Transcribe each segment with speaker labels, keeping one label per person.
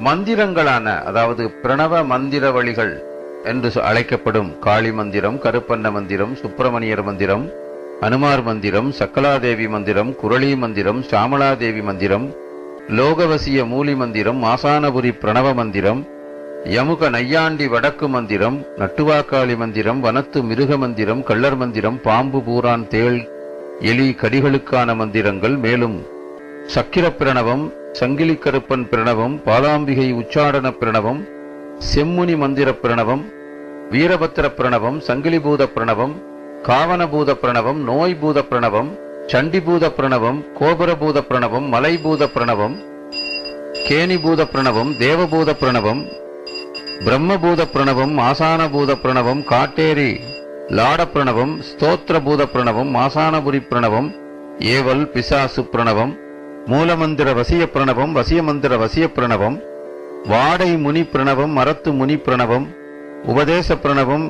Speaker 1: மந்திரங்களான, அதாவது பிரணவ மந்திர வழிகள் என்று அழைக்கப்படும் காளி மந்திரம், கருப்பண்ண மந்திரம், சுப்பிரமணியர் மந்திரம், அனுமார் மந்திரம், சக்கலாதேவி மந்திரம், குரளி மந்திரம், சாமலாதேவி மந்திரம், லோகவசிய மூலி மந்திரம், மாசானபுரி பிரணவ மந்திரம், யமுக நையாண்டி வடக்கு மந்திரம், நட்டுவாக்காளி மந்திரம், வனத்து மிருக மந்திரம், கள்ளர் மந்திரம், பாம்பு பூரான் தேள் எலி கடிகளுக்கான மந்திரங்கள், மேலும் சக்கிர பிரணவம், சங்கிலி கருப்பன் பிரணவம், பாலாம்பிகை உச்சாடன பிரணவம், செம்முனி மந்திர பிரணவம், வீரபத்திர பிரணவம், சங்கிலிபூத பிரணவம், காவனபூத பிரணவம், நோய்பூத பிரணவம், சண்டிபூத பிரணவம், கோபுரபூத பிரணவம், மலைபூத பிரணவம், கேணிபூத பிரணவம், தேவபூத பிரணவம், பிரம்மபூத பிரணவம், ஆசானபூத பிரணவம், காட்டேரி லாட பிரணவம், ஸ்தோத்திரபூத பிரணவம், மாசானபுரி பிரணவம், ஏவல் பிசாசு பிரணவம், மூலமந்திர வசிய பிரணவம், வசியமந்திர வசிய பிரணவம், வாடை முனி பிரணவம், மரத்து முனி பிரணவம், உபதேச பிரணவம்,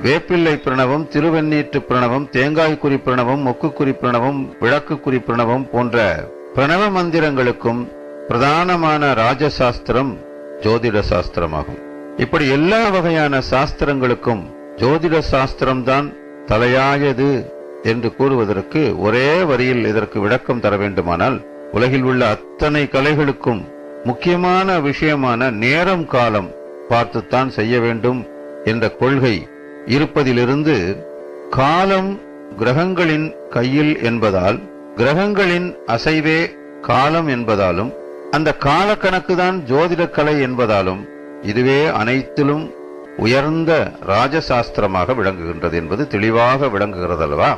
Speaker 1: வேப்பிள்ளை பிரணவம், திருவெண்ணீற்று பிரணவம், தேங்காய்குறி பிரணவம், மொக்குக்குறி பிரணவம், விளக்குக்குறி பிரணவம் போன்ற பிரணவ மந்திரங்களுக்கும் பிரதானமான ராஜசாஸ்திரம் ஜோதிட சாஸ்திரமாகும். இப்படி எல்லா வகையான சாஸ்திரங்களுக்கும் ஜோதிட சாஸ்திரம்தான் தலையாயது என்று கூறுவதற்கு ஒரே வரியில் இதற்கு விளக்கம் தர வேண்டுமானால், உலகில் உள்ள அத்தனை கலைகளுக்கும் முக்கியமான விஷயமான நேரம் காலம் பார்த்துத்தான் செய்ய வேண்டும் என்ற கொள்கை இருப்பதிலிருந்து, காலம் கிரகங்களின் கையில் என்பதால், கிரகங்களின் அசைவே காலம் என்பதாலும், அந்த காலக்கணக்குதான் ஜோதிட கலை என்பதாலும், இதுவே அனைத்திலும் உயர்ந்த ராஜசாஸ்திரமாக விளங்குகின்றது என்பது தெளிவாக விளங்குகிறதல்லவா?